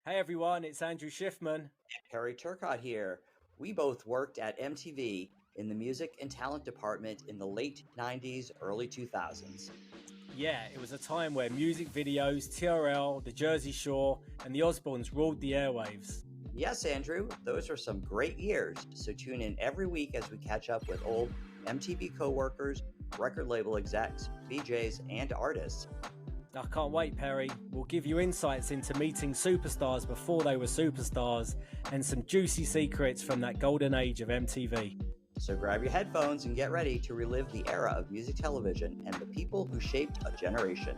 Hey everyone, it's Andrew Schiffman. Harry Turcott here. We both worked at MTV in the music and talent department in the late 90s, early 2000s. Yeah, it was a time where music videos, TRL, The Jersey Shore, and the Osbournes ruled the airwaves. Yes, Andrew, those are some great years. So tune in every week as we catch up with old MTV co-workers, record label execs, VJs, and artists. I can't wait, Perry. We'll give you insights into meeting superstars before they were superstars and some juicy secrets from that golden age of MTV. So grab your headphones and get ready to relive the era of music television and the people who shaped a generation.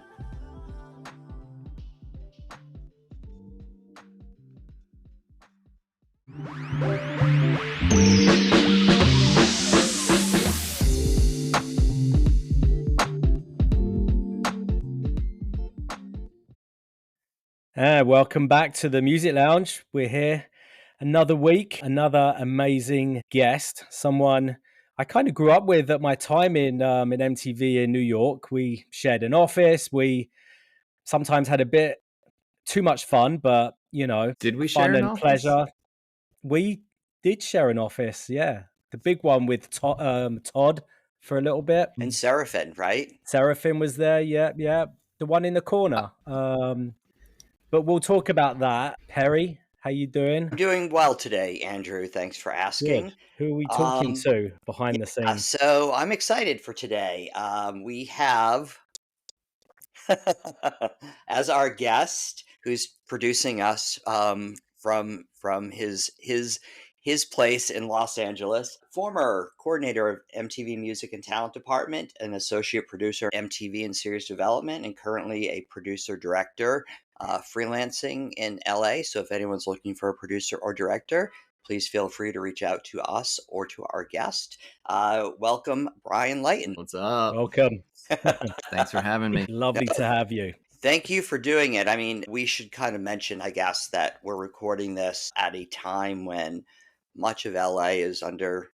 Welcome back to the Music Lounge. We're here another week, another amazing guest, someone I kind of grew up with at my time in MTV in New York. We shared an office. We sometimes had a bit too much fun, but did we fun share an and office? pleasure. We did share an office, yeah. The big one with Todd for a little bit. And Seraphin, right? Seraphin was there, yeah. The one in the corner. But we'll talk about that. Perry, how you doing? I'm doing well today, Andrew. Thanks for asking. Good. Who are we talking to behind the scenes? So I'm excited for today. We have as our guest, who's producing us from his place in Los Angeles, former coordinator of MTV Music and Talent Department, an associate producer MTV and Series Development, and currently a producer director freelancing in LA. So if anyone's looking for a producer or director, please feel free to reach out to us or to our guest. Welcome, Brian Leitten. What's up? Welcome. Thanks for having me. Lovely to have you. Thank you for doing it. I mean, we should kind of mention, I guess, that we're recording this at a time when much of LA is under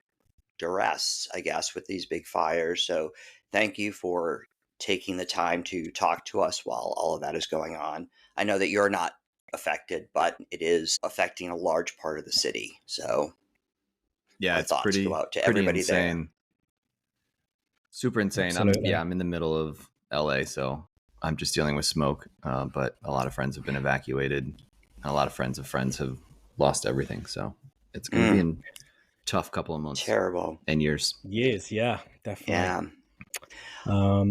duress, I guess, with these big fires. So thank you for taking the time to talk to us while all of that is going on. I know that you're not affected, but it is affecting a large part of the city. So yeah, it's pretty, go out to pretty everybody insane. there. Super insane. I'm in the middle of LA, so I'm just dealing with smoke. But a lot of friends have been evacuated. And a lot of friends have lost everything. So it's going to be a tough couple of months. Terrible. And years. Years, yeah, definitely. Yeah.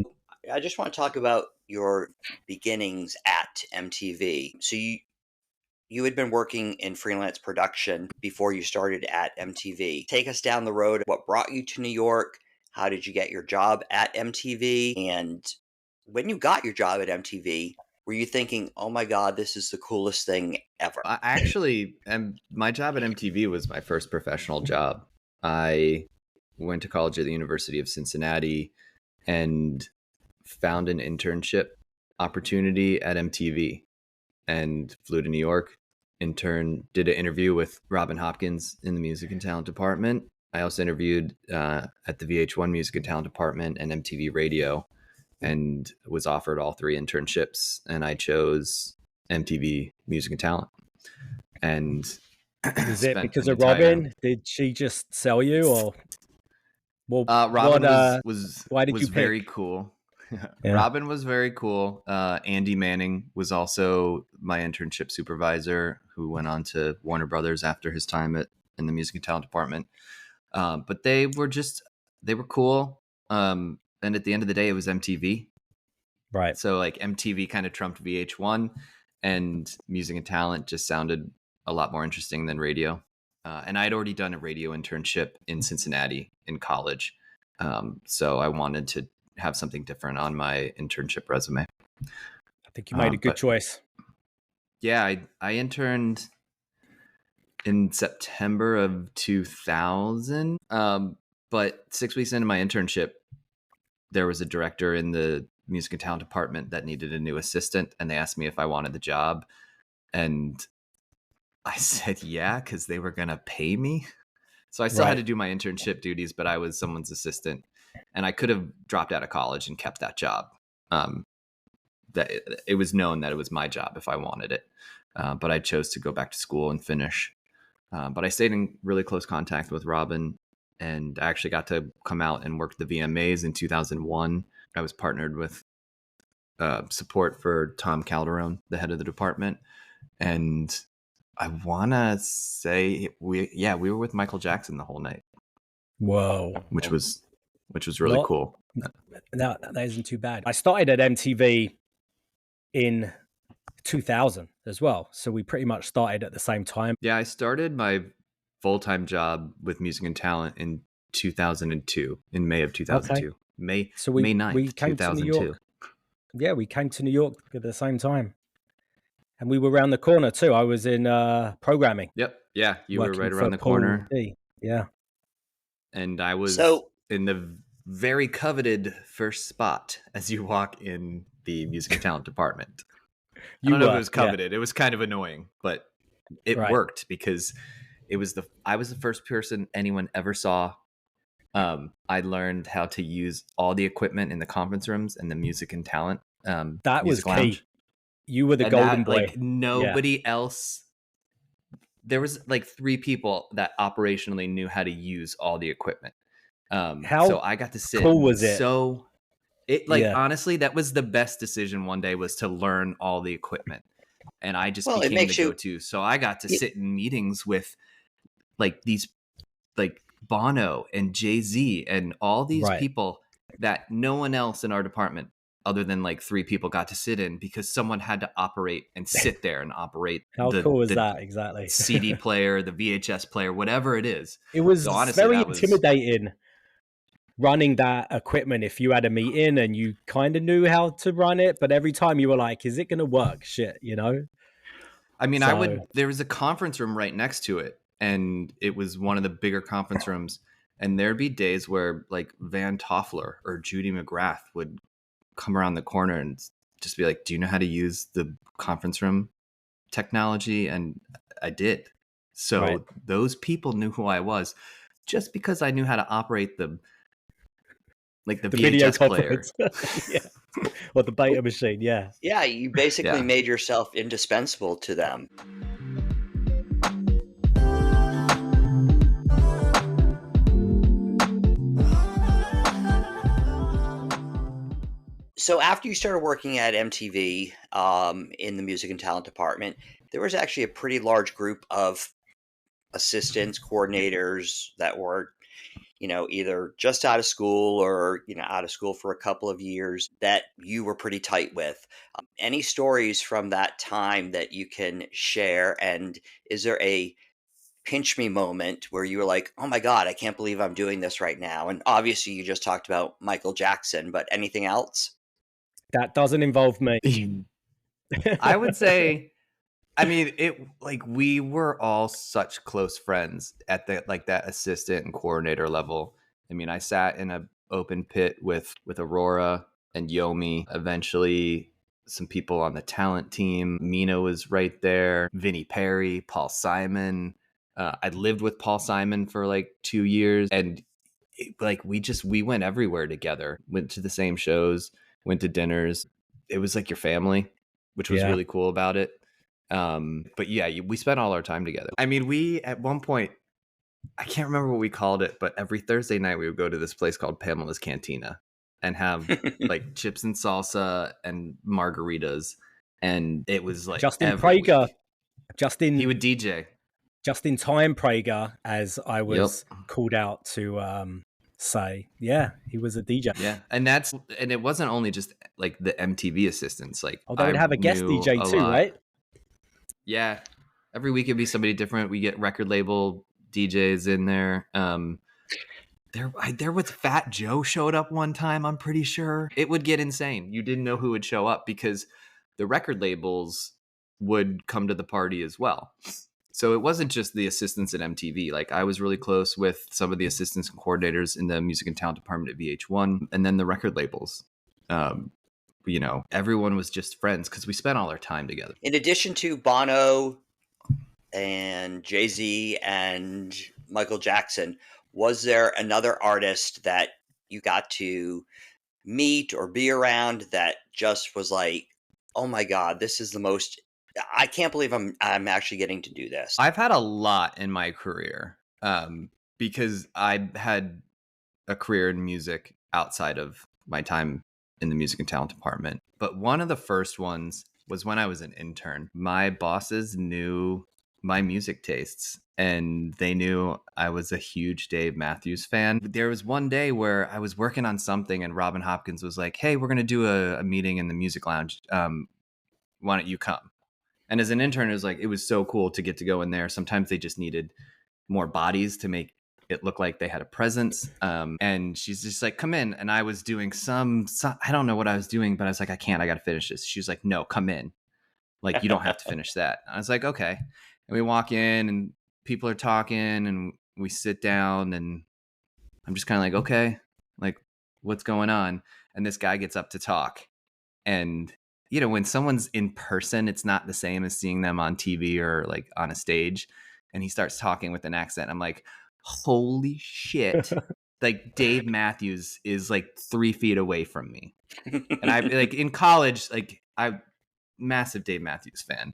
I just want to talk about your beginnings at MTV. So you had been working in freelance production before you started at MTV. Take us down the road. What brought you to New York? How did you get your job at MTV? And when you got your job at MTV, were you thinking, oh my God, this is the coolest thing ever? Actually, my job at MTV was my first professional job. I went to college at the University of Cincinnati and found an internship opportunity at MTV and flew to New York. Did an interview with Robin Hopkins in the music and talent department. I also interviewed at the VH1 music and talent department and MTV radio, and was offered all three internships, and I chose MTV music and talent. And is it because of Robin? Did she just sell you, or Robin was you very cool. Yeah. Robin was very cool. Andy Manning was also my internship supervisor, who went on to Warner Brothers after his time in the music and talent department. But they were cool. And at the end of the day, it was MTV. Right. So like MTV kind of trumped VH1, and music and talent just sounded a lot more interesting than radio. And I'd already done a radio internship in Cincinnati in college. So I wanted to have something different on my internship resume. I think you made a good choice. Yeah, I interned in September of 2000. But 6 weeks into my internship, there was a director in the music and talent department that needed a new assistant, and they asked me if I wanted the job. And I said, yeah, because they were going to pay me. So I still had to do my internship duties, but I was someone's assistant, and I could have dropped out of college and kept that job. That it was known that it was my job if I wanted it. but I chose to go back to school and finish. But I stayed in really close contact with Robin, and I actually got to come out and work the VMAs in 2001. I was partnered with support for Tom Calderon, the head of the department, and I want to say we were with Michael Jackson the whole night. Whoa. Which was really cool. No, that isn't too bad. I started at MTV in 2000 as well. So we pretty much started at the same time. Yeah, I started my full-time job with Music and Talent in 2002, in May of 2002. Okay. May 9th, we came 2002. to New York. Yeah, we came to New York at the same time. And we were around the corner too. I was in programming. Yep. Yeah, you were right around the corner. Yeah. And I was in the very coveted first spot as you walk in the Music and Talent department. I don't know if it was coveted. Yeah. It was kind of annoying, but it worked because I was the first person anyone ever saw. I learned how to use all the equipment in the conference rooms and the Music and Talent. That was lounge. Key. You were the golden boy. Like nobody else. There was like 3 people that operationally knew how to use all the equipment. So I got to sit. Cool was it? So honestly, that was the best decision one day, was to learn all the equipment. And I just became the go-to. So I got to sit in meetings with like these, like Bono and Jay-Z and all these people that no one else in our department other than like 3 people got to sit in, because someone had to operate and sit there and operate. How cool is that? Exactly. CD player, the VHS player, whatever it is. It was very intimidating running that equipment if you had a meeting and you kind of knew how to run it, but every time you were like, is it going to work? Shit, you know? I mean, there was a conference room right next to it, and it was one of the bigger conference rooms, and there'd be days where like Van Toffler or Judy McGrath would come around the corner and just be like, do you know how to use the conference room technology? And I did. So those people knew who I was just because I knew how to operate the video VHS player. Yeah. Or the beta machine. Yeah. Yeah. You basically made yourself indispensable to them. So after you started working at MTV in the Music and Talent department, there was actually a pretty large group of assistants, coordinators that were, either just out of school or, out of school for a couple of years that you were pretty tight with. Any stories from that time that you can share? And is there a pinch me moment where you were like, oh my God, I can't believe I'm doing this right now? And obviously you just talked about Michael Jackson, but anything else? That doesn't involve me. I would say, I mean, we were all such close friends at that assistant and coordinator level. I mean, I sat in an open pit with Aurora and Yomi. Eventually, some people on the talent team. Mina was right there. Vinnie Perry, Paul Simon. I lived with Paul Simon for like 2 years, and we went everywhere together. Went to the same shows. Went to dinners. It was like your family, which was really cool about it. But yeah, we spent all our time together. I mean, we, at one point, I can't remember what we called it, but every Thursday night we would go to this place called Pamela's Cantina and have like chips and salsa and margaritas. And it was like Justin Prager. He would DJ. Justin Time Prager, as I was called out to say. Yeah, he was a DJ. Yeah, and it wasn't only just like the MTV assistants. Like, they would have a guest DJ too, right? Yeah, every week it'd be somebody different. We get record label DJs in there. There was Fat Joe showed up one time. I'm pretty sure it would get insane. You didn't know who would show up because the record labels would come to the party as well. So it wasn't just the assistants at MTV. Like, I was really close with some of the assistants and coordinators in the Music and Talent department at VH1, and then the record labels. Everyone was just friends because we spent all our time together. In addition to Bono and Jay-Z and Michael Jackson, was there another artist that you got to meet or be around that just was like, oh my God, this is the most I can't believe I'm actually getting to do this. I've had a lot in my career, because I had a career in music outside of my time in the music and talent department. But one of the first ones was when I was an intern. My bosses knew my music tastes, and they knew I was a huge Dave Matthews fan. There was one day where I was working on something and Robin Hopkins was like, "Hey, we're going to do a meeting in the music lounge. Why don't you come?" And as an intern, it was so cool to get to go in there. Sometimes they just needed more bodies to make it look like they had a presence. And she's just like, "Come in." And I was doing some, I don't know what I was doing, but I was like, "I can't, I got to finish this." She was like, "No, come in. Like, you don't have to finish that." I was like, "Okay." And we walk in and people are talking and we sit down and I'm just kind of like, "Okay, like, what's going on?" And this guy gets up to talk. And, when someone's in person, it's not the same as seeing them on TV or like on a stage. And he starts talking with an accent. I'm like, holy shit. Like, Dave Matthews is like 3 feet away from me. And I, like, in college, like, I'm massive Dave Matthews fan.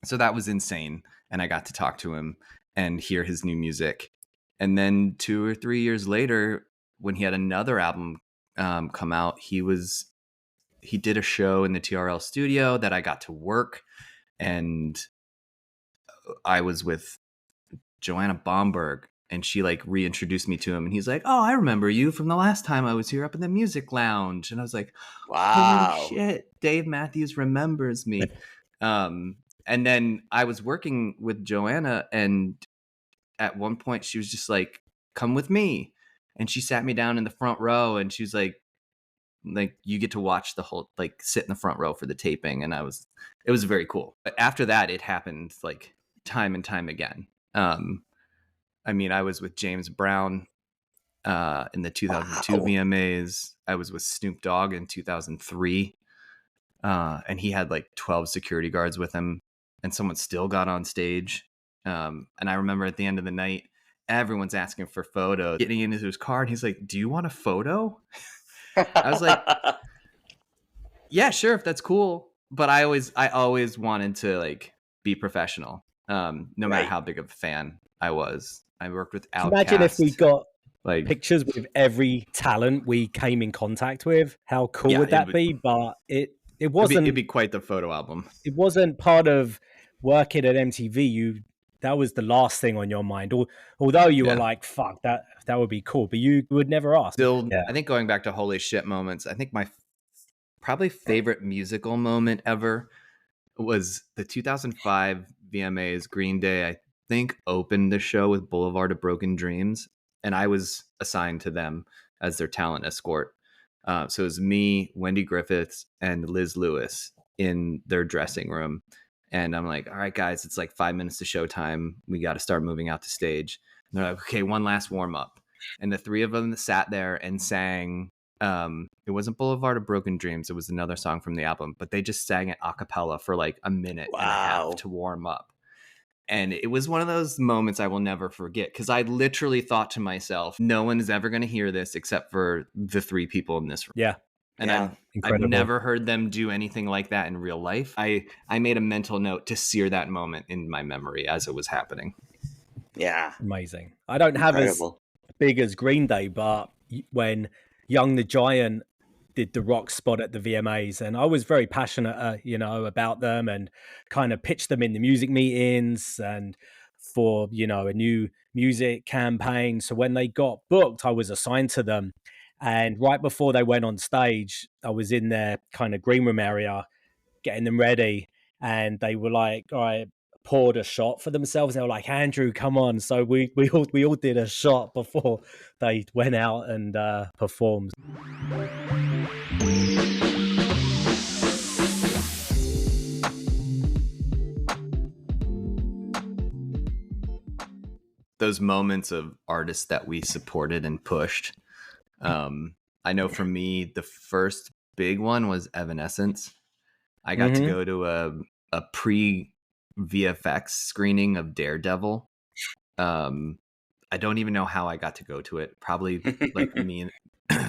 So that was insane. And I got to talk to him and hear his new music. And then 2 or 3 years later, when he had another album come out, he did a show in the TRL studio that I got to work, and I was with Joanna Bomberg, and she like reintroduced me to him, and he's like, "Oh, I remember you from the last time I was here up in the music lounge." And I was like, "Holy Wow. shit, Dave Matthews remembers me." And then I was working with Joanna, and at one point she was just like, "Come with me." And she sat me down in the front row, and she was like, you get to watch the whole, like, sit in the front row for the taping. And it was very cool. But after that, it happened like time and time again. I mean, I was with James Brown in the 2002 Wow. VMAs. I was with Snoop Dogg in 2003. And he had like 12 security guards with him, and someone still got on stage. And I remember at the end of the night, everyone's asking for photos, getting into his car, and he's like, "Do you want a photo?" I was like, "Yeah, sure, if that's cool." But I always wanted to like be professional, no matter Right. how big of a fan I was. I worked with Imagine if we Outkast. got Like, pictures with every talent we came in contact with. How cool yeah, would that be? But it'd be quite the photo album. it wasn't part of working at MTV. That was the last thing on your mind. Although you were Yeah. like, "Fuck, that would be cool," but you would never ask. Still, Yeah. I think going back to holy shit moments, I think my probably favorite musical moment ever was the 2005 VMAs. Green Day, I think, opened the show with Boulevard of Broken Dreams, and I was assigned to them as their talent escort. So it was me, Wendy Griffiths, and Liz Lewis in their dressing room. And I'm like, "All right, guys, it's like 5 minutes to showtime. We got to start moving out to stage." And they're like, "Okay, one last warm up." And the three of them sat there and sang. It wasn't Boulevard of Broken Dreams. It was another song from the album, but they just sang it a cappella for like a minute and a half Wow. to warm up. And it was one of those moments I will never forget, because I literally thought to myself, no one is ever going to hear this except for the three people in this room. Yeah. And Yeah. I've Incredible. never heard them do anything like that in real life. I made a mental note to sear that moment in my memory as it was happening. Yeah. Amazing. I don't have as Incredible. big as Green Day, but when Young the Giant did the rock spot at the VMAs, and I was very passionate, about them, and kind of pitched them in the music meetings and for, a new music campaign. So when they got booked, I was assigned to them. And right before they went on stage, I was in their kind of green room area getting them ready. And they were like, "All right," poured a shot for themselves. They were like, "Andrew, come on." So we all did a shot before they went out and performed. Those moments of artists that we supported and pushed. I know for me, the first big one was Evanescence. I got to go to a pre VFX screening of Daredevil. I don't even know how I got to go to it. Probably like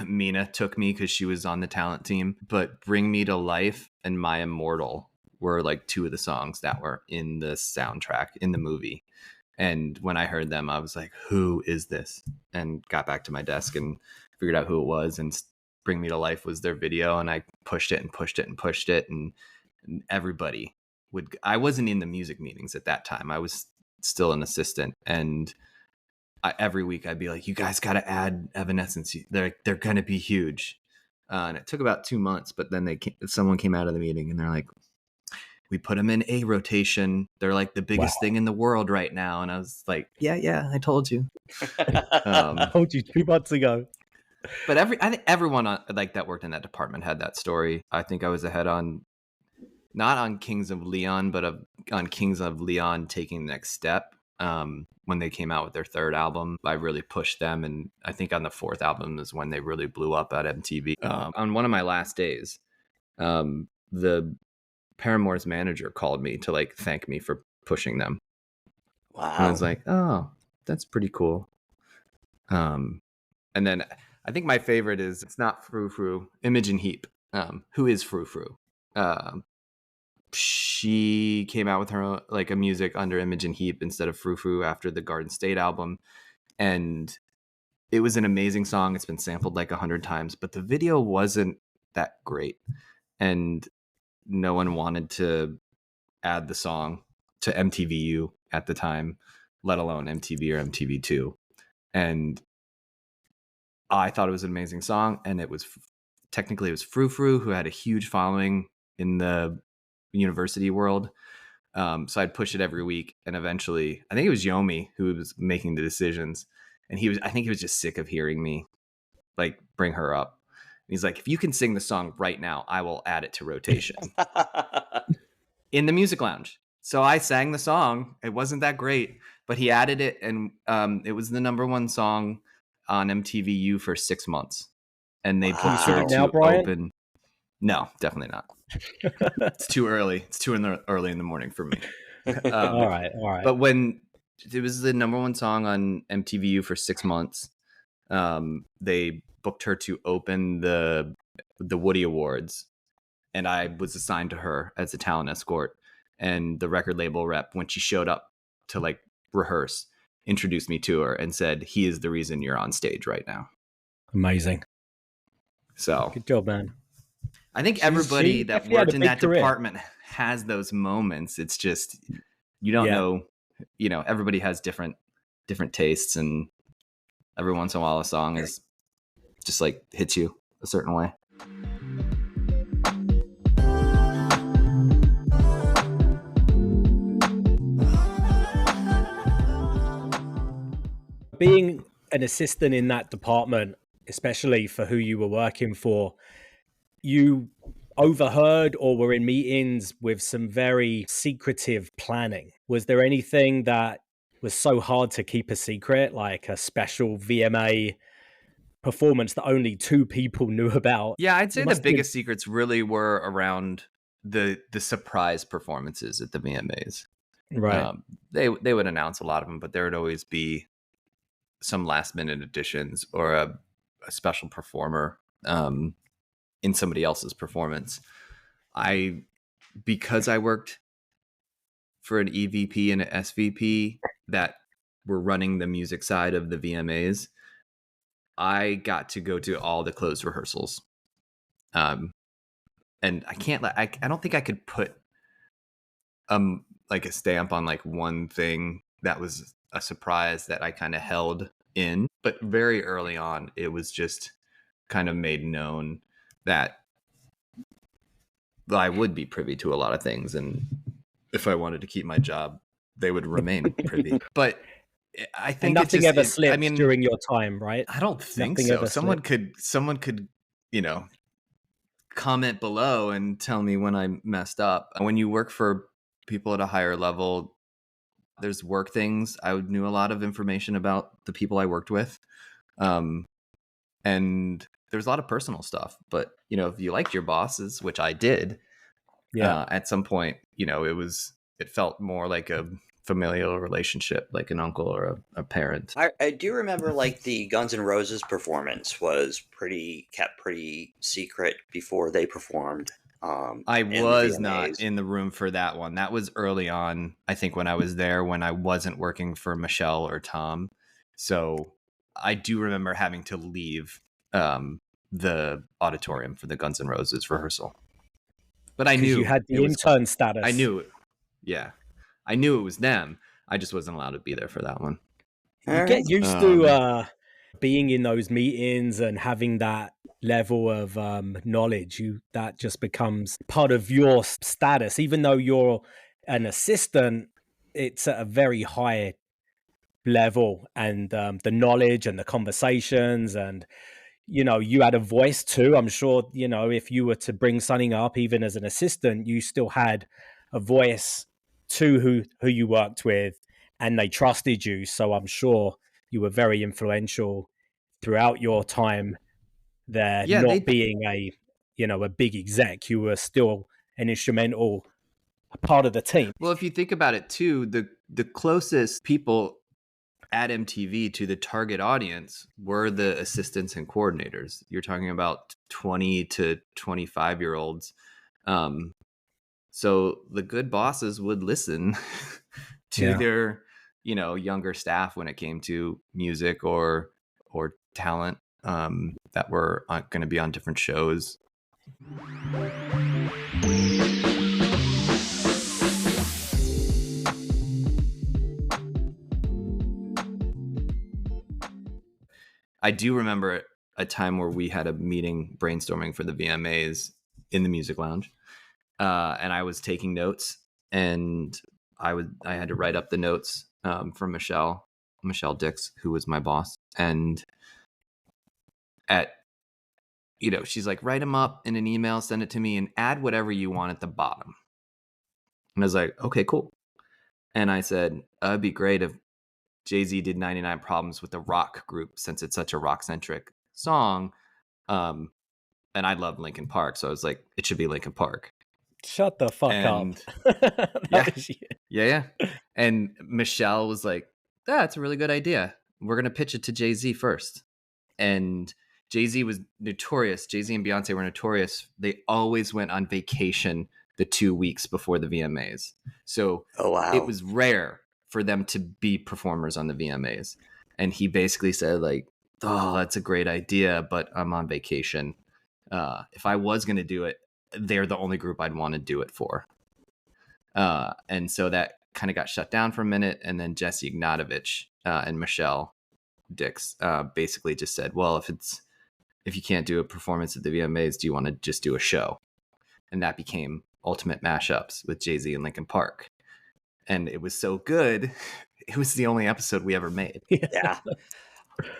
Mina took me because she was on the talent team. But Bring Me to Life and My Immortal were like two of the songs that were in the soundtrack in the movie. And when I heard them, I was like, who is this? And got back to my desk and figured out who it was. And Bring Me to Life was their video. And I pushed it and pushed it and pushed it. And everybody would, I wasn't in the music meetings at that time. I was still an assistant. And every week I'd be like, you guys got to add Evanescence. They're going to be huge. And it took about 2 months, but then someone came out of the meeting and they're like, we put them in a rotation. They're like the biggest thing in the world right now. And I was like, yeah, I told you. I told you 2 months ago. But I think everyone like that worked in that department had that story. I think I was ahead on, not on Kings of Leon, but on Kings of Leon taking the next step. When they came out with their third album, I really pushed them. And I think on the fourth album is when they really blew up at MTV. On one of my last days, the Paramore's manager called me to like thank me for pushing them. Wow. And I was like, oh, that's pretty cool. And then I think my favorite is, it's not Frou Frou, Imogen Heap. Who is Frou Frou? She came out with her own, like a music under Imogen Heap instead of Frou Frou after the Garden State album. And it was an amazing song. It's been sampled like 100 times, but the video wasn't that great. And no one wanted to add the song to MTVU at the time, let alone MTV or MTV2. And I thought it was an amazing song. And it was technically, it was Frou Frou, who had a huge following in the university world. So I'd push it every week. And eventually, I think it was Yomi who was making the decisions. And I think he was just sick of hearing me like bring her up. He's like, if you can sing the song right now, I will add it to rotation in the music lounge. So I sang the song. It wasn't that great, but he added it. And it was the #1 song on MTVU for 6 months. And they booked her to open. No, definitely not. It's too early. It's too early in the morning for me. All right. But when it was the #1 song on MTVU for 6 months, they booked her to open the Woody Awards, and I was assigned to her as a talent escort. And the record label rep, when she showed up to like rehearse, introduced me to her and said, he is the reason you're on stage right now. Amazing. So good job, man. I think everybody that worked in that department has those moments. It's just, you don't know, everybody has different tastes, and every once in a while a song is just like hits you a certain way. Being an assistant in that department, especially for who you were working for, you overheard or were in meetings with some very secretive planning. Was there anything that was so hard to keep a secret, like a special VMA performance that only 2 people knew about? Yeah, I'd say the biggest secrets really were around the surprise performances at the VMAs. Right. They would announce a lot of them, but there would always be some last minute additions or a special performer in somebody else's performance. Because I worked for an EVP and an SVP that were running the music side of the VMAs, I got to go to all the closed rehearsals. And I don't think I could put like a stamp on like one thing that was a surprise that I kind of held in, but very early on it was just kind of made known that I would be privy to a lot of things, and if I wanted to keep my job, they would remain privy. But I think nothing ever slipped during your time, right? I don't think so. Someone could, comment below and tell me when I messed up. When you work for people at a higher level, there's work things. I knew a lot of information about the people I worked with. And there's a lot of personal stuff, but if you liked your bosses, which I did, at some point, it felt more like a familial relationship, like an uncle or a parent. I do remember like the Guns N' Roses performance was kept pretty secret before they performed. I in the was not VMAs. in the room for that one. That was early on, I think, when I was there, when I wasn't working for Michelle or Tom. So I do remember having to leave the auditorium for the Guns N' Roses rehearsrsal. But I Because you knew had it the was, intern I status. knew, yeah, I knew it was them. I just wasn't allowed to be there for that one. You All right. get used to being in those meetings and having that level of knowledge. That just becomes part of your status, even though you're an assistant. It's at a very high level, and the knowledge and the conversations, and you had a voice too. I'm sure if you were to bring something up, even as an assistant, you still had a voice to who you worked with, and they trusted you. So I'm sure you were very influential throughout your time there, Yeah, not they being a big exec. You were still an instrumental part of the team. well, if you think about it too, the closest people at MTV to the target audience were the assistants and coordinators. You're talking about 20 to 25-year-olds. So the good bosses would listen to Yeah. their, younger staff when it came to music or talent that were going to be on different shows. I do remember a time where we had a meeting brainstorming for the VMAs in the music lounge, and I was taking notes, and I had to write up the notes from Michelle Dix, who was my boss, and she's like, write them up in an email, send it to me, and add whatever you want at the bottom. And I was like, okay, cool. And I said, it'd be great if Jay-Z did 99 Problems with the rock group, since it's such a rock centric song. And I love Linkin Park, so I was like, it should be Linkin Park. Shut the fuck up. And yeah. And Michelle was like, that's a really good idea. We're gonna pitch it to Jay-Z first. And Jay-Z was notorious. Jay-Z and Beyonce were notorious. They always went on vacation the 2 weeks before the VMAs. So Oh, wow. it was rare for them to be performers on the VMAs. And he basically said, like, oh, that's a great idea, but I'm on vacation. If I was going to do it, they're the only group I'd want to do it for. And so that kind of got shut down for a minute. And then Jesse Ignatovich and Michelle Dix basically just said, well, if you can't do a performance at the VMAs, do you want to just do a show? And that became Ultimate Mashups with Jay-Z and Linkin Park. And it was so good, it was the only episode we ever made. Yeah.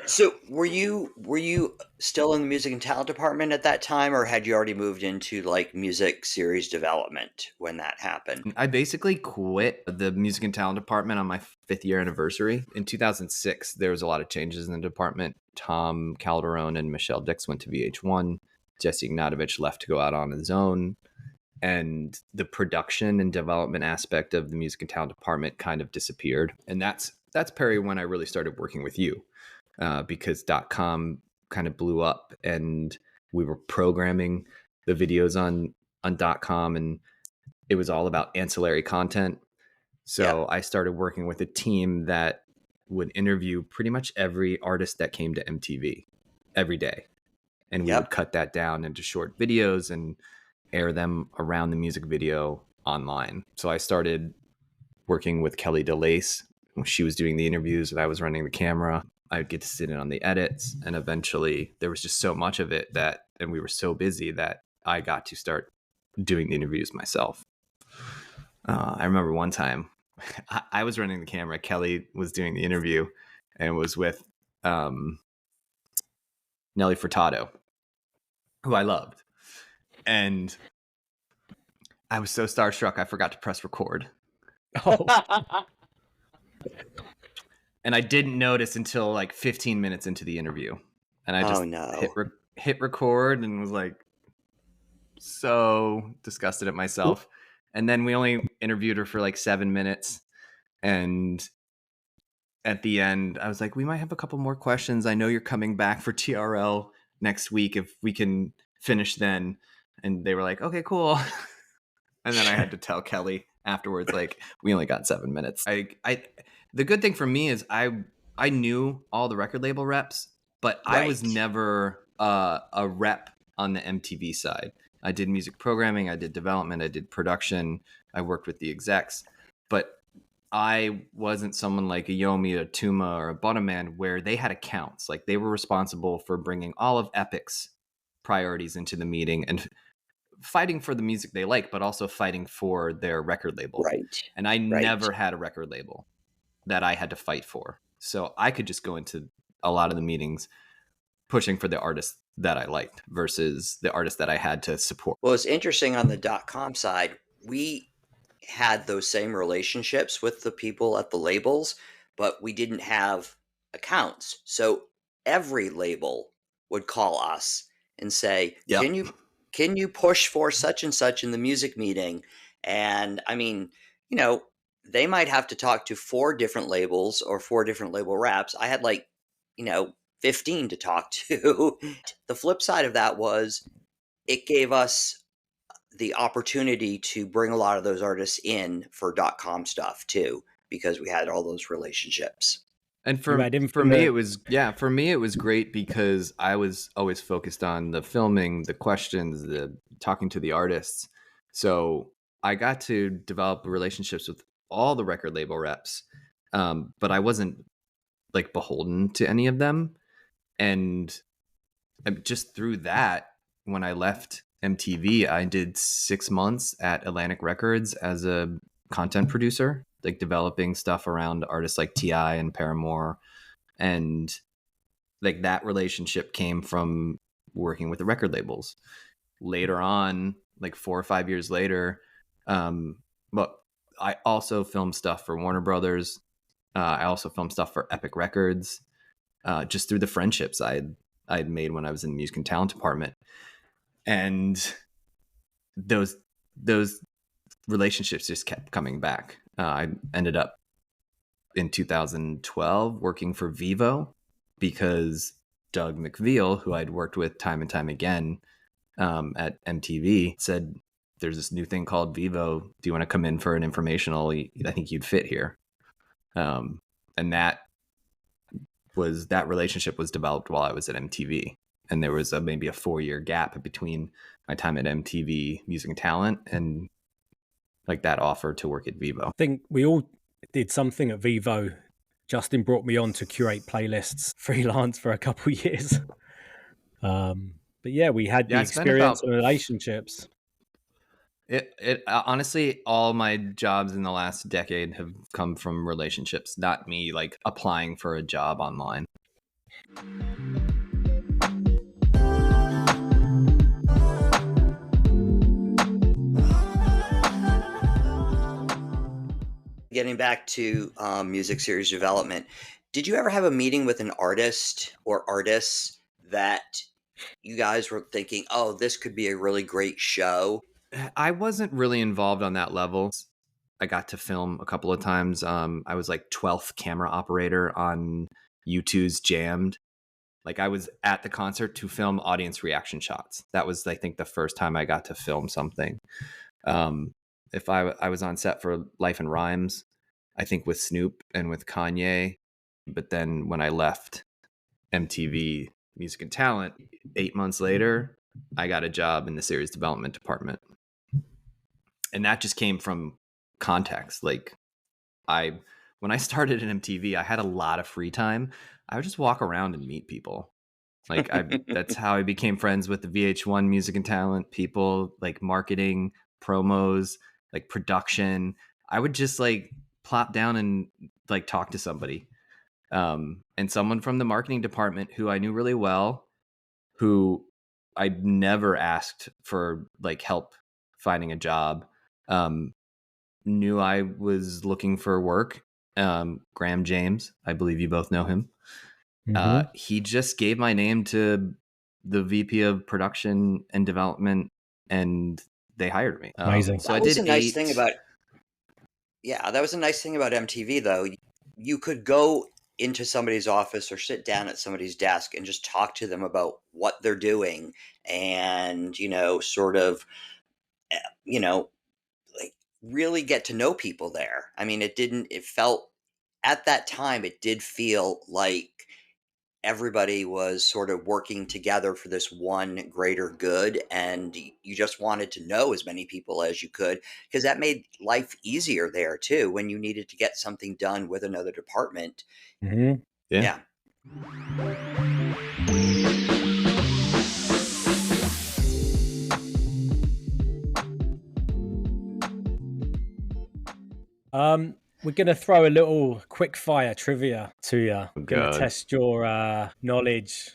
So were you still in the music and talent department at that time, or had you already moved into like music series development when that happened? I basically quit the music and talent department on my 5th year anniversary. In 2006, there was a lot of changes in the department. Tom Calderone and Michelle Dix went to VH1. Jesse Ignatovich left to go out on his own. And the production and development aspect of the music and talent department kind of disappeared. And that's Perry, when I really started working with you, because .com kind of blew up, and we were programming the videos on .com, and it was all about ancillary content. So I started working with a team that would interview pretty much every artist that came to MTV every day. And we would cut that down into short videos and air them around the music video online. So I started working with Kelly DeLace. She was doing the interviews and I was running the camera. I would get to sit in on the edits, and eventually there was just so much of it and we were so busy that I got to start doing the interviews myself. I remember one time I was running the camera, Kelly was doing the interview, and it was with Nelly Furtado, who I loved. And I was so starstruck, I forgot to press record. Oh. And I didn't notice until like 15 minutes into the interview. And I just hit record and was like so disgusted at myself. And then we only interviewed her for like 7 minutes. And at the end, I was like, we might have a couple more questions. I know you're coming back for TRL next week. If we can finish then. And they were like, okay, cool. And then I had to tell Kelly afterwards, like, we only got 7 minutes. The good thing for me is I knew all the record label reps, but I was Right. never a rep on the MTV side. I did music programming, I did development, I did production, I worked with the execs, but I wasn't someone like a Yomi, a Tuma, or a Butterman where they had accounts. Like they were responsible for bringing all of Epic's priorities into the meeting and fighting for the music they like, but also fighting for their record label. Right. And I Right. never had a record label that I had to fight for. So I could just go into a lot of the meetings pushing for the artists that I liked versus the artists that I had to support. Well, it's interesting on the .com side, we had those same relationships with the people at the labels, but we didn't have accounts. So every label would call us and say, Yep. can you push for such and such in the music meeting?" And I mean, you know, they might have to talk to 4 different labels or 4 different label reps. I had like, 15 to talk to. The flip side of that was it gave us the opportunity to bring a lot of those artists in for .com stuff too, because we had all those relationships. And You had for me infinite. it was great because I was always focused on the filming, the questions, the talking to the artists. So I got to develop relationships with all the record label reps, but I wasn't like beholden to any of them. And just through that, when I left MTV, I did 6 months at Atlantic Records as a content producer, like developing stuff around artists like T.I. and Paramore. And like that relationship came from working with the record labels. Later on, like 4 or 5 years later, but I also filmed stuff for Warner Brothers. I also filmed stuff for Epic Records, just through the friendships I'd made when I was in the music and talent department. And those relationships just kept coming back. I ended up in 2012 working for Vivo because Doug McVeal, who I'd worked with time and time again at MTV, said, "There's this new thing called Vivo. Do you want to come in for an informational? I think you'd fit here." And that relationship was developed while I was at MTV. And there was maybe a 4-year gap between my time at MTV Music and Talent and like that offer to work at Vivo. I think we all did something at Vivo. Justin brought me on to curate playlists freelance for a couple of years. But yeah, we had the I spent experience about and relationships. it honestly, all my jobs in the last decade have come from relationships, not me like applying for a job online. Getting back to music series development, did you ever have a meeting with an artist or artists that you guys were thinking, oh, this could be a really great show? I wasn't really involved on that level. I got to film a couple of times. I was like 12th camera operator on U2's Jammed. Like I was at the concert to film audience reaction shots. That was, I think, the first time I got to film something. If I was on set for Life and Rhymes, I think with Snoop and with Kanye. But then when I left MTV Music and Talent, 8 months later, I got a job in the series development department. And that just came from context. Like when I started at MTV, I had a lot of free time. I would just walk around and meet people. Like that's how I became friends with the VH1 Music and Talent people, like marketing, promos, like production. I would just like plop down and like talk to somebody. And someone from the marketing department who I knew really well, who I'd never asked for like help finding a job, knew I was looking for work. Graham James, I believe you both know him. Mm-hmm. He just gave my name to the VP of production and development, and they hired me. Amazing. So That I was did a nice thing about MTV though. You could go into somebody's office or sit down at somebody's desk and just talk to them about what they're doing and, sort of, you know, like really get to know people there. I mean, it felt at that time, it did feel like everybody was sort of working together for this one greater good. And you just wanted to know as many people as you could, because that made life easier there too. When you needed to get something done with another department. Mhm. Yeah. Yeah. We're going to throw a little quick fire trivia to you. We're going to God. test your knowledge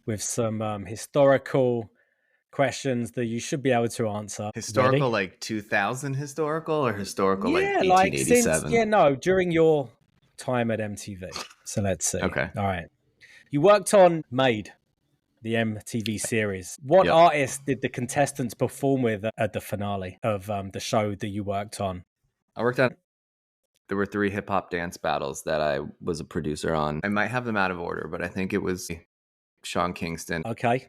with some historical questions that you should be able to answer. Historical, Ready? like 2000 historical, or historical, like Yeah, like since 1887? during your time at MTV. So let's see. Okay. All right. You worked on Made, the MTV series. What Yep. artist did the contestants perform with at the finale of the show that you worked on? I worked on. There were 3 hip hop dance battles that I was a producer on. I might have them out of order, but I think it was Sean Kingston. Okay.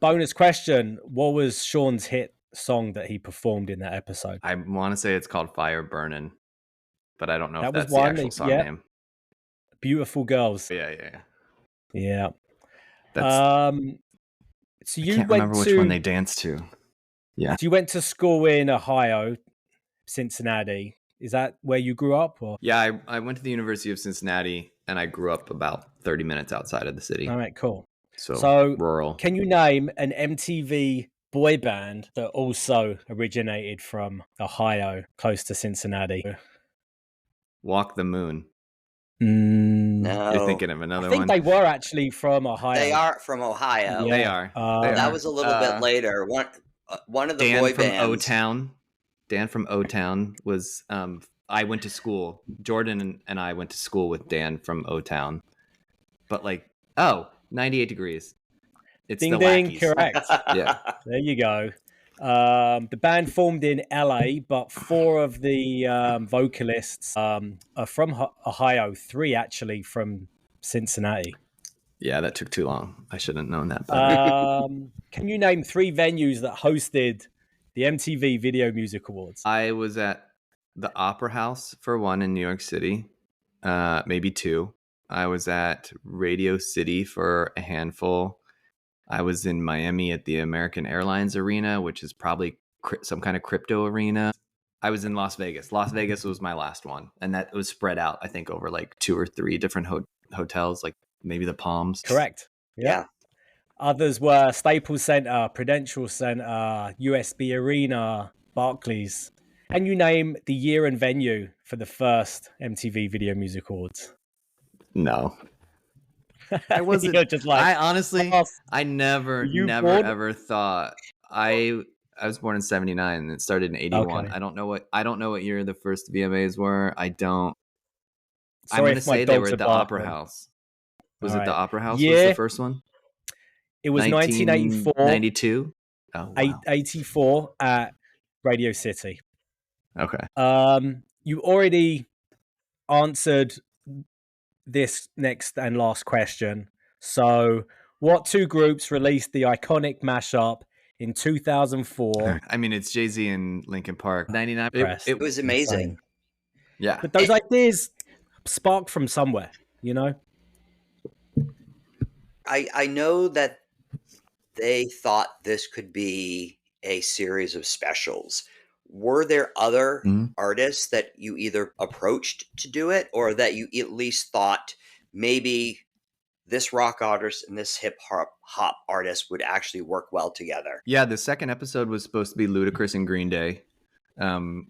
Bonus question. What was Sean's hit song that he performed in that episode? I want to say it's called Fire Burnin', but I don't know if That was that's the one. actual song Yeah. name. Beautiful Girls. Yeah. Yeah. That's. So I you can't went remember which to one they danced to. Yeah. so you went to school in Ohio, Cincinnati. Is that where you grew up? Or Yeah, I went to the University of Cincinnati, and I grew up about 30 minutes outside of the city. all right, cool. So rural. Can you name an MTV boy band that also originated from Ohio, close to Cincinnati? Walk the Moon. No. You're thinking of I another think one? they were actually from Ohio. They are from Ohio. They Yeah. are. They That are. was a little bit later. One of the Dan boy from bands. O-Town. Dan from O-Town was. I went to school. Jordan and I went to school with Dan from O-Town. But 98 degrees. It's Ding the ding, Lackeys. correct. Yeah. There you go. The band formed in LA, but 4 of the vocalists are from Ohio, 3 actually from Cincinnati. Yeah, that took too long. I should have known that better. Can you name 3 venues that hosted the MTV Video Music Awards? I was at the Opera House for 1 in New York City, maybe 2. I was at Radio City for a handful. I was in Miami at the American Airlines Arena, which is probably some kind of crypto arena. I was in Las Vegas. Las Vegas was my last one, and that was spread out, I think, over 2 or 3 different hotels, like maybe the Palms. Correct. Yeah. Others were Staples Center, Prudential Center, USB Arena, Barclays. Can you name the year and venue for the first MTV Video Music Awards? No. I wasn't. You're just like, I honestly, I never born? ever thought. I was born in '79 and it started in '81. Okay. I don't know what year the first VMAs were. I don't. Sorry I'm going to if my say they were dogs at the are Opera barking. House. Was All it the right. Opera House? Yeah. Was the first one? It was 1984, 92. Oh, wow. 84 at Radio City. Okay. You already answered this next and last question. So, what 2 groups released the iconic mashup in 2004? I mean, it's Jay-Z and Linkin Park. 99. It was amazing. Yeah. But those ideas spark from somewhere, you know? I know that they thought this could be a series of specials. Were there other artists that you either approached to do it, or that you at least thought maybe this rock artist and this hip hop artist would actually work well together? Yeah, the second episode was supposed to be Ludacris and Green Day.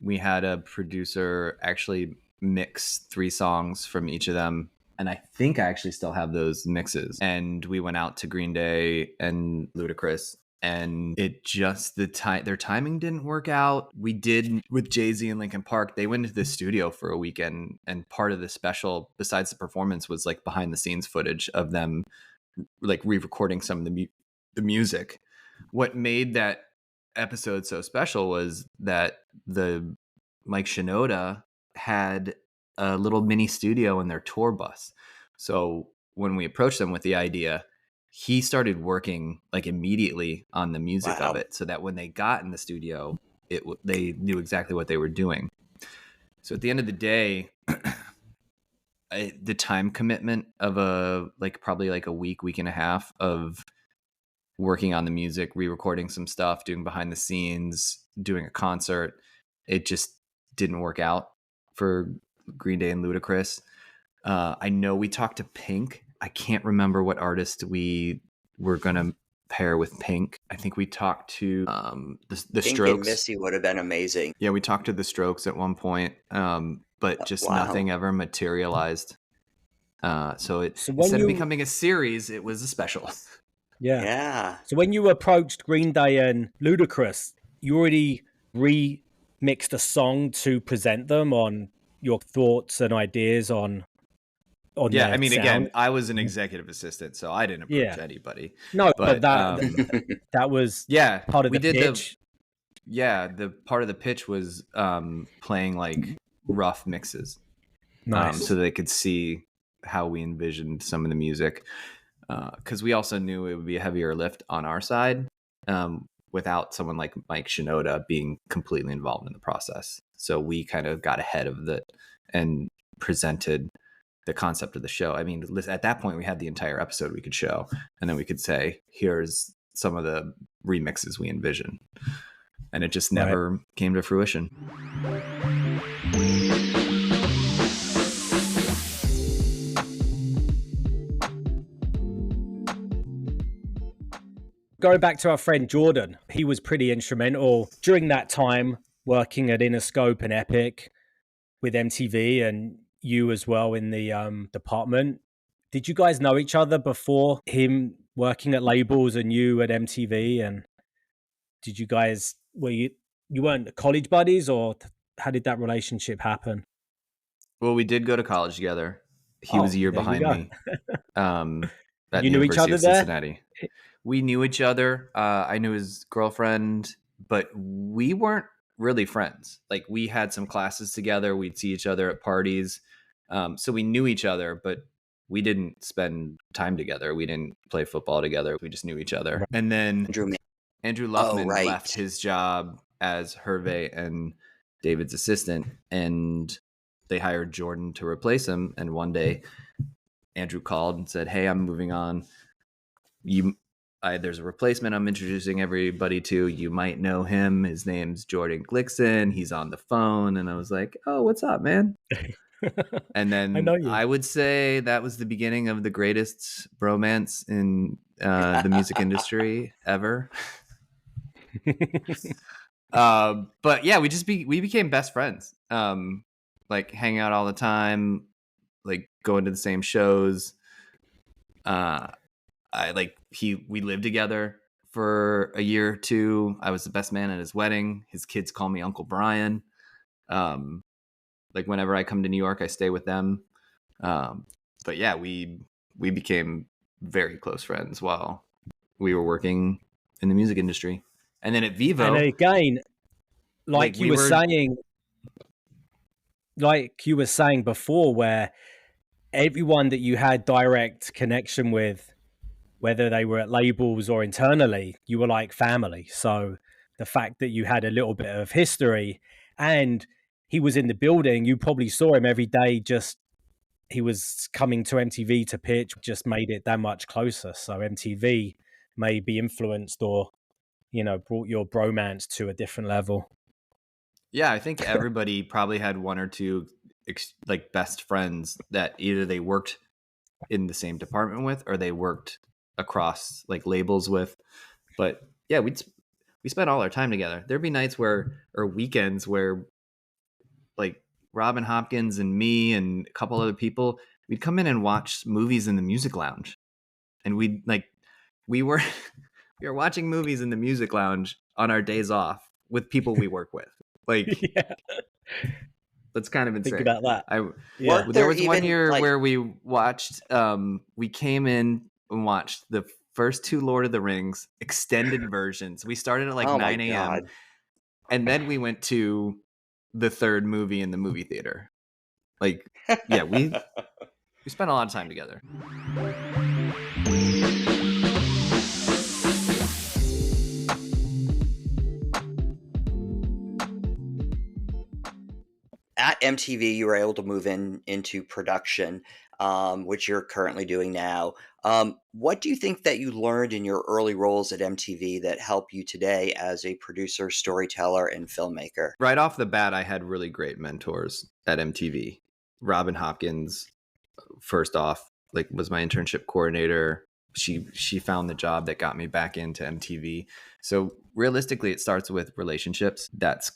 We had a producer actually mix 3 songs from each of them, and I think I actually still have those mixes. And we went out to Green Day and Ludacris, and it just their timing didn't work out. We did with Jay-Z and Linkin Park. They went into the studio for a weekend, and part of the special, besides the performance, was behind the scenes footage of them re-recording some of the music. What made that episode so special was that the Mike Shinoda had a little mini studio in their tour bus, So when we approached him with the idea, he started working like immediately on the music of Wow. it, so that when they got in the studio, they knew exactly what they were doing. So at the end of the day, the time commitment of probably like a week and a half of working on the music, re-recording some stuff, doing behind the scenes, doing a concert, it just didn't work out for Green Day and Ludacris. I know we talked to Pink. I can't remember what artist we were gonna pair with Pink. I think we talked to the Pink Strokes. and Missy would have been amazing. Yeah, we talked to the Strokes at one point, but just Wow. nothing ever materialized. So when instead of you- becoming a series, it was a special. Yeah. So when you approached Green Day and Ludacris, you already remixed a song to present them on your thoughts and ideas on Yeah, their I mean, sound? again, I was an executive assistant, so I didn't approach Yeah. anybody. No, But, that was yeah, part of we the did pitch. the part of the pitch was playing like rough mixes, Nice. so they could see how we envisioned some of the music. Because we also knew it would be a heavier lift on our side without someone like Mike Shinoda being completely involved in the process. So we kind of got ahead of it and presented the concept of the show. I mean, at that point, we had the entire episode we could show, and then we could say, here's some of the remixes we envision. And it just never came to fruition. Going back to our friend Jordan, he was pretty instrumental during that time working at Interscope and Epic with MTV, and you as well in the department. Did you guys know each other before him working at labels and you at MTV? And did you guys, you weren't college buddies, or how did that relationship happen? Well, we did go to college together. He was a year behind me. At the You knew each University other of there? Cincinnati. We knew each other. I knew his girlfriend, but we weren't really friends. Like, we had some classes together. We'd see each other at parties. So we knew each other, but we didn't spend time together. We didn't play football together. We just knew each other. Right. And then Andrew Luffman right. left his job as Hervé and David's assistant, and they hired Jordan to replace him. And one day Andrew called and said, "Hey, I'm moving on. There's a replacement I'm introducing everybody to. You might know him. His name's Jordan Glickson. He's on the phone." And I was like, "Oh, what's up, man?" And then I would say that was the beginning of the greatest bromance in the music industry ever. But yeah, we became best friends. Like, hang out all the time, like going to the same shows. We lived together for a year or two. I was the best man at his wedding. His kids call me Uncle Brian. Like, whenever I come to New York, I stay with them. But yeah, we became very close friends while we were working in the music industry. And then at Vivo, and again, like you were saying before, where everyone that you had direct connection with, whether they were at labels or internally, you were like family. So the fact that you had a little bit of history and he was in the building, you probably saw him every day, just he was coming to MTV to pitch, just made it that much closer. So MTV may be influenced or, brought your bromance to a different level. Yeah, I think everybody probably had one or two like best friends that either they worked in the same department with or they worked across like labels with. But yeah, we spent all our time together. There'd be nights or weekends where, like, Robin Hopkins and me and a couple other people, we'd come in and watch movies in the music lounge. And we were we were watching movies in the music lounge on our days off with people we work with. Like, yeah. That's kind of insane. Think about that. There was one year where we watched, we came in and watched the first two Lord of the Rings extended versions. We started at 9 a.m. And then we went to the third movie in the movie theater. Like, yeah, We spent a lot of time together. At MTV, you were able to move into production, which you're currently doing now. What do you think that you learned in your early roles at MTV that help you today as a producer, storyteller, and filmmaker? Right off the bat, I had really great mentors at MTV. Robin Hopkins, first off, like was my internship coordinator. She found the job that got me back into MTV. So realistically, it starts with relationships. That's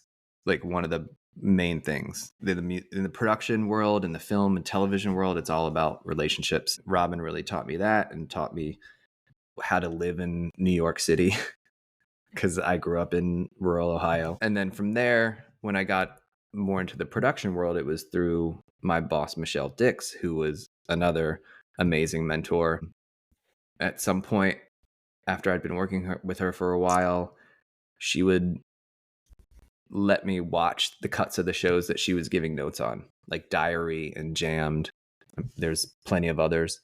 like one of the main things. In the production world, in the film and television world, it's all about relationships. Robin really taught me that and taught me how to live in New York City because I grew up in rural Ohio. And then from there, when I got more into the production world, it was through my boss, Michelle Dix, who was another amazing mentor. At some point, after I'd been working with her for a while, she would let me watch the cuts of the shows that she was giving notes on, like Diary and Jammed. There's plenty of others.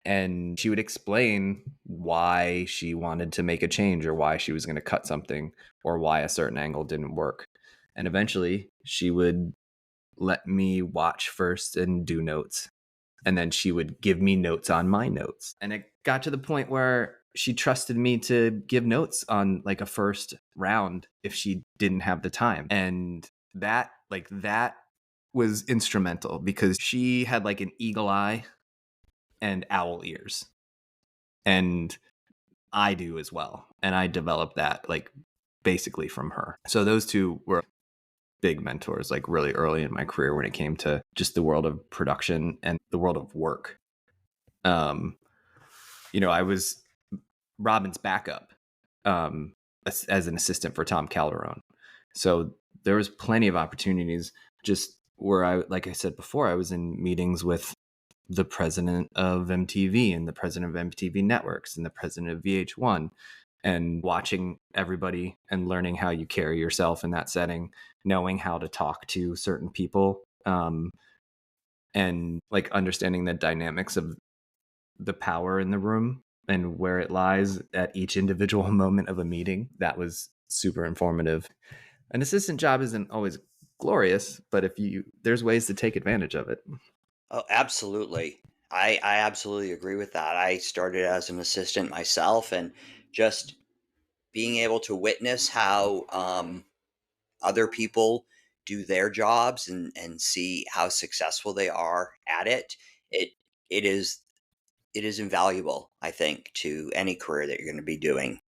And she would explain why she wanted to make a change or why she was going to cut something or why a certain angle didn't work. And eventually she would let me watch first and do notes. And then she would give me notes on my notes. And it got to the point where she trusted me to give notes on like a first round if she didn't have the time. And that was instrumental because she had like an eagle eye and owl ears. And I do as well. And I developed that like basically from her. So those two were big mentors like really early in my career when it came to just the world of production and the world of work. I was Robin's backup as an assistant for Tom Calderon. So there was plenty of opportunities just where like I said before, I was in meetings with the president of MTV and the president of MTV Networks and the president of VH1 and watching everybody and learning how you carry yourself in that setting, knowing how to talk to certain people, and like understanding the dynamics of the power in the room and where it lies at each individual moment of a meeting. That was super informative. An assistant job isn't always glorious, but there's ways to take advantage of it. Oh, absolutely. I absolutely agree with that. I started as an assistant myself, and just being able to witness how other people do their jobs and see how successful they are at it, it it is it is invaluable, I think, to any career that you're going to be doing.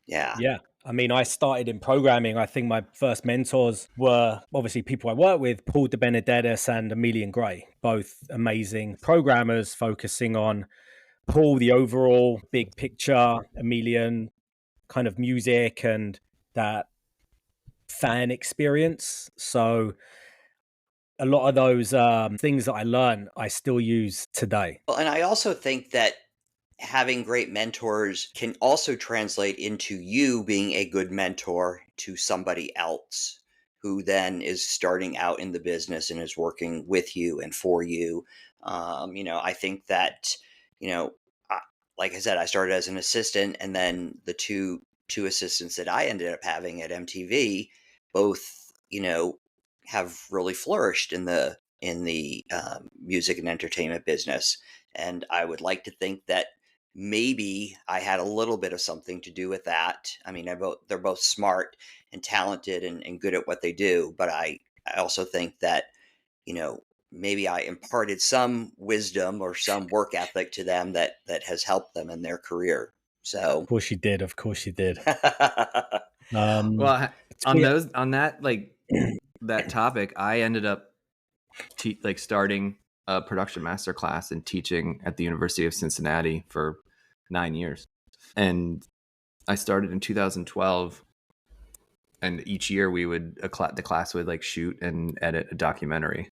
Yeah. Yeah. I mean, I started in programming. I think my first mentors were obviously people I worked with, Paul de Benedettis and Emilian Gray, both amazing programmers focusing on Paul, the overall big picture, Emilian, kind of music and that fan experience. So a lot of those things that I learned, I still use today. Well, and I also think that having great mentors can also translate into you being a good mentor to somebody else who then is starting out in the business and is working with you and for you. I think that, you know, I, like I said, I started as an assistant, and then the two assistants that I ended up having at MTV, both, have really flourished in the music and entertainment business. And I would like to think that maybe I had a little bit of something to do with that. I mean, they're both smart and talented and good at what they do, but I also think that, maybe I imparted some wisdom or some work ethic to them that has helped them in their career. Of So course you did. Of course you did. Well, Between- on that like that topic, I ended up starting a production master class and teaching at the University of Cincinnati for 9 years. And I started in 2012, and each year the class would like shoot and edit a documentary.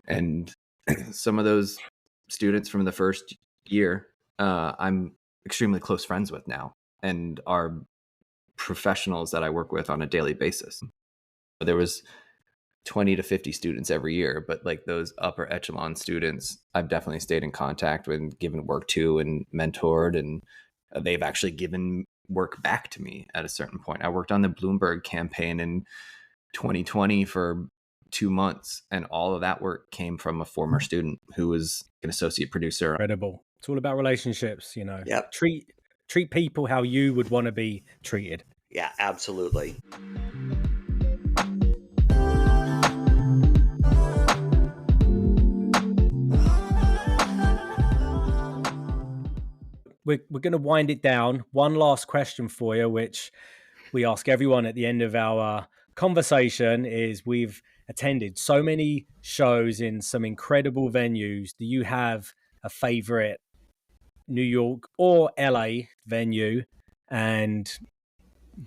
And some of those students from the first year, I'm extremely close friends with now and are professionals that I work with on a daily basis. There was 20 to 50 students every year, but like those upper echelon students, I've definitely stayed in contact with, given work to, and mentored, and they've actually given work back to me at a certain point. I worked on the Bloomberg campaign in 2020 for 2 months, and all of that work came from a former student who was an associate producer. Incredible. It's all about relationships, you know. Yep. Treat people how you would want to be treated. Yeah, absolutely. We're going to wind it down. One last question for you, which we ask everyone at the end of our conversation, is we've attended so many shows in some incredible venues. Do you have a favorite New York or LA venue? And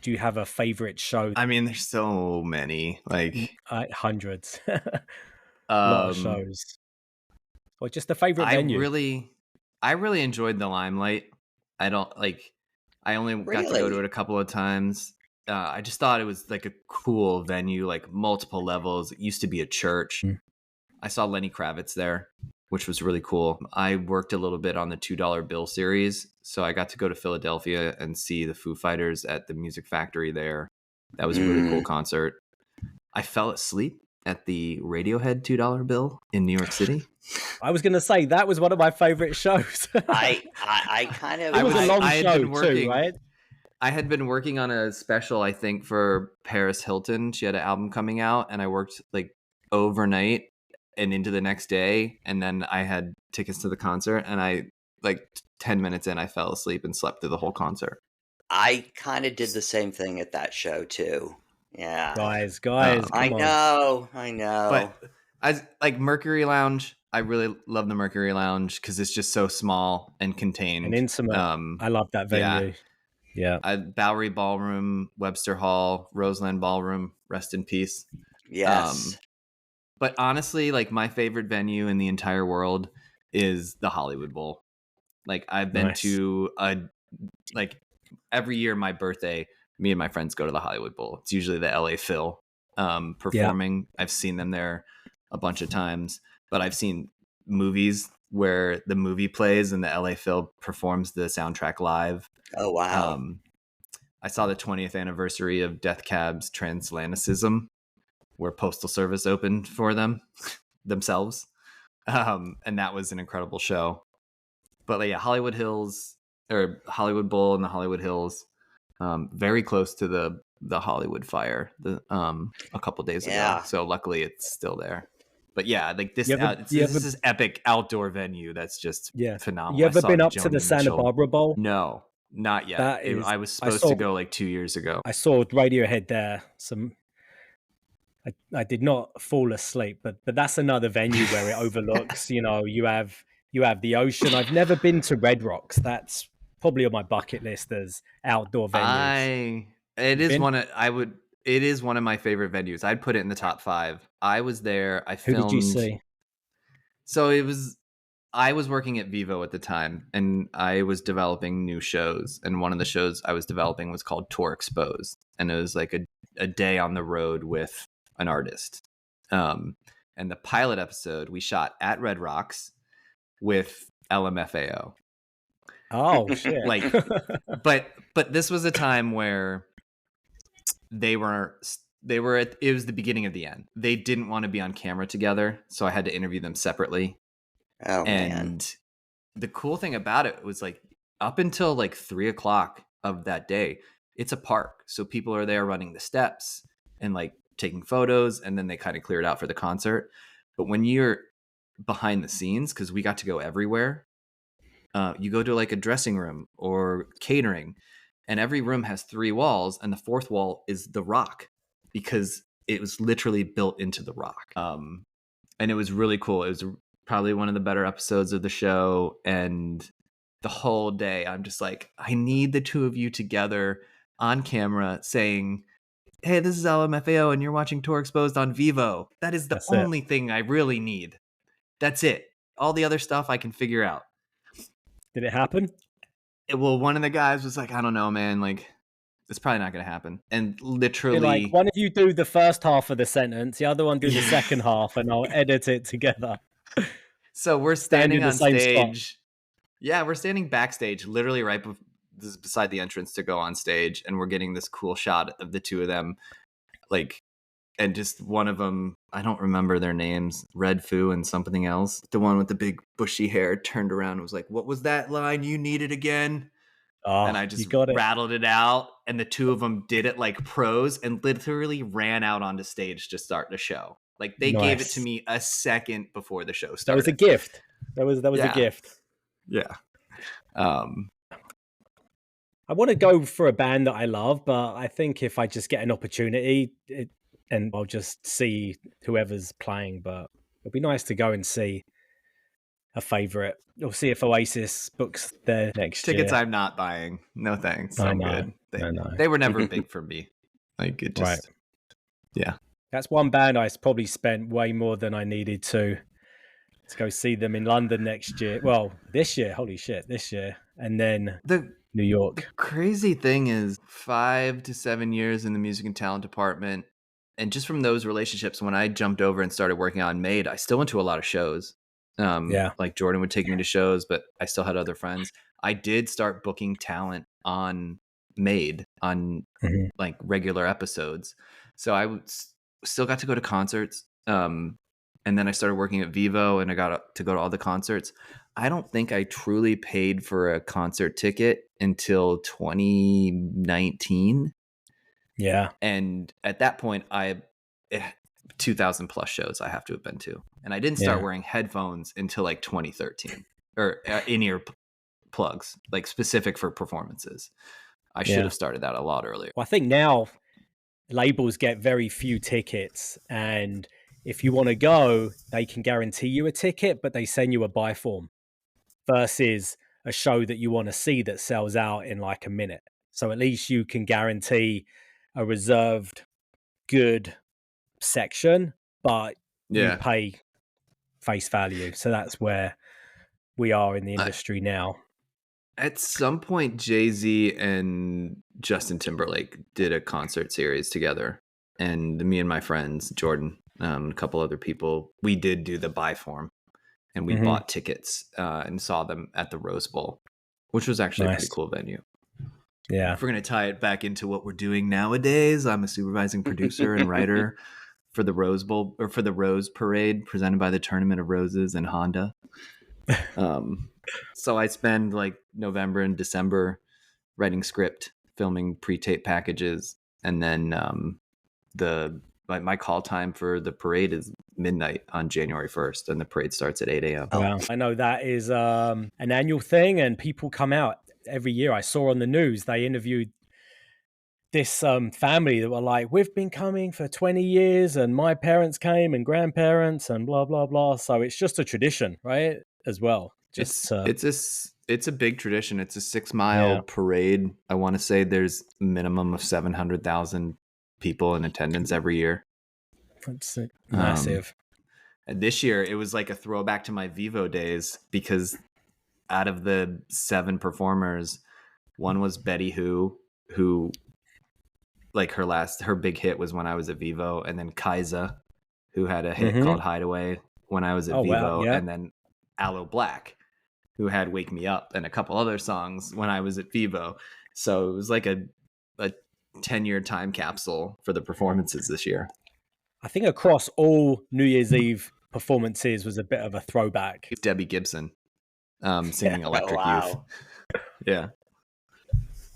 do you have a favorite show? I mean, there's so many, like Hundreds. A lot of shows. Or just a favorite venue? I really enjoyed the Limelight. I only got to go to it a couple of times. I just thought it was like a cool venue, like multiple levels. It used to be a church. I saw Lenny Kravitz there, which was really cool. I worked a little bit on the $2 bill series, so I got to go to Philadelphia and see the Foo Fighters at the Music Factory there. That was a really cool concert. I fell asleep at the Radiohead $2 bill in New York City. I was going to say that was one of my favorite shows. I kind of. It was a long show too, right? I had been working on a special, I think, for Paris Hilton. She had an album coming out, and I worked like overnight and into the next day, and then I had tickets to the concert, and I like 10 minutes in, I fell asleep and slept through the whole concert. I kind of did the same thing at that show too. Yeah, guys, I know. But as like Mercury Lounge, I really love the Mercury Lounge because it's just so small and contained and intimate. I love that venue. Yeah. Bowery Ballroom, Webster Hall, Roseland Ballroom, rest in peace. Yes. But honestly, like my favorite venue in the entire world is the Hollywood Bowl. Like I've been to like every year my birthday, me and my friends go to the Hollywood Bowl. It's usually the LA Phil performing. I've seen them there a bunch of times, but I've seen movies where the movie plays and the LA Phil performs the soundtrack live. Oh, wow. I saw the 20th anniversary of Death Cab's Transatlanticism, where Postal Service opened for them themselves. And that was an incredible show. But like, yeah, Hollywood Hills or Hollywood Bowl and the Hollywood Hills, very close to the Hollywood fire a couple days ago. So luckily it's still there. But yeah, like this, this is epic outdoor venue that's just phenomenal. You ever been up to the Santa Barbara Bowl? No, not yet. I was supposed to go like 2 years ago. I saw Radiohead there. I did not fall asleep, but that's another venue where it overlooks. You know, you have the ocean. I've never been to Red Rocks. That's probably on my bucket list as outdoor venues. It is one of my favorite venues. I'd put it in the top 5. I was there. I filmed. Who did you see? So I was working at Vivo at the time, and I was developing new shows. And one of the shows I was developing was called Tour Exposed, and it was like a day on the road with an artist. And the pilot episode we shot at Red Rocks with LMFAO. Oh shit! but this was a time where it was the beginning of the end. They didn't want to be on camera together, so I had to interview them separately. Oh, and man. The cool thing about it was like up until like 3:00 of that day, it's a park, so people are there running the steps and like taking photos, and then they kind of clear it out for the concert. But when you're behind the scenes, because we got to go everywhere, you go to like a dressing room or catering, and every room has 3 walls, and the 4th wall is the rock because it was literally built into the rock. And it was really cool. It was probably one of the better episodes of the show. And the whole day I'm just like, I need the two of you together on camera saying, hey, this is LMFAO and you're watching Tour Exposed on Vivo. That is the only thing I really need. That's it. All the other stuff I can figure out. Did it happen? Well, one of the guys was like, I don't know, man. Like, It's probably not going to happen. And You're literally, like, one of you do the first half of the sentence, the other one do the Yeah. second half, and I'll edit it together. so we're Stand in standing the on same spot. stage. Yeah, we're standing backstage, literally this is beside the entrance to go on stage, and we're getting this cool shot of the two of them, like, and just one of them, I don't remember their names, Red Foo and something else. The one with the big bushy hair turned around and was like, "What was that line you needed again?" And Oh, I you just got it. rattled it out, and the two of them did it like pros and literally ran out onto stage to start the show. Like, they gave it to Nice. me a second before the show That started. was a gift. That was a Yeah. gift. Yeah. I want to go for a band that I love, but I think if I just get an opportunity, and I'll just see whoever's playing. But it'd be nice to go and see a favorite, or see if Oasis books there next Tickets year. I'm not buying. No thanks. I I'm know. good. I know. They were never big for me. Like, it just, Right. yeah. That's one band I probably spent way more than I needed to go see them in London next year. Well, this year, holy shit, this year. And then The New York. crazy thing is 5 to 7 years in the music and talent department. And just from those relationships, when I jumped over and started working on Made, I still went to a lot of shows. Yeah. Like, Jordan would take me to shows, but I still had other friends. I did start booking talent on Made on like regular episodes. So I still got to go to concerts. And then I started working at Vivo, and I got to go to all the concerts. I don't think I truly paid for a concert ticket until 2019. Yeah. And at that point, 2,000 plus shows I have to have been to. And I didn't start wearing headphones until like 2013, or in-ear plugs, like specific for performances. I should have started that a lot earlier. Well, I think now labels get very few tickets, and if you want to go, they can guarantee you a ticket, but they send you a buy form versus a show that you want to see that sells out in like a minute. So at least you can guarantee a reserved good section, but you pay face value. So that's where we are in the industry now. At some point, Jay-Z and Justin Timberlake did a concert series together, and me and my friends, Jordan, a couple other people, we did do the buy form, and we bought tickets and saw them at the Rose Bowl, which was actually a pretty cool venue. Yeah. If we're going to tie it back into what we're doing nowadays, I'm a supervising producer and writer for the Rose Bowl, or for the Rose Parade presented by the Tournament of Roses and Honda. So I spend like November and December writing script, filming pre-tape packages, and then my call time for the parade is midnight on January 1st, and the parade starts at 8 a.m. Wow. I know that is an annual thing, and people come out every year. I saw on the news they interviewed this family that were like, we've been coming for 20 years, and my parents came and grandparents and blah blah blah. So it's just a tradition, right? As well. It's a big tradition. It's a 6-mile parade. I want to say there's a minimum of 700,000 people in attendance every year. It's massive. And this year it was like a throwback to my Vivo days, because out of the 7 performers, one was Betty who like her big hit was when I was at Vivo, and then Kaisa, who had a hit called Hideaway when I was at Vivo, and then Aloe Black, who had Wake Me Up and a couple other songs when I was at Vivo. So it was like a 10-year time capsule for the performances this year. I think across all New Year's Eve performances was a bit of a throwback. Debbie Gibson singing Electric Youth. Yeah.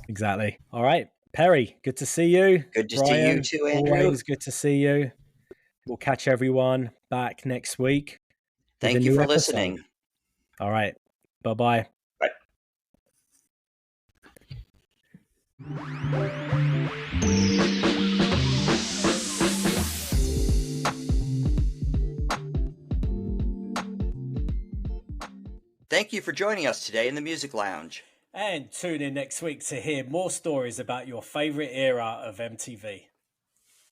Exactly. All right. Perry, good to see you. Good to see you too, Andrew. Always good to see you. We'll catch everyone back next week. Thank you for listening. All right. Bye-bye. Bye. Thank you for joining us today in the Music Lounge. And tune in next week to hear more stories about your favorite era of MTV.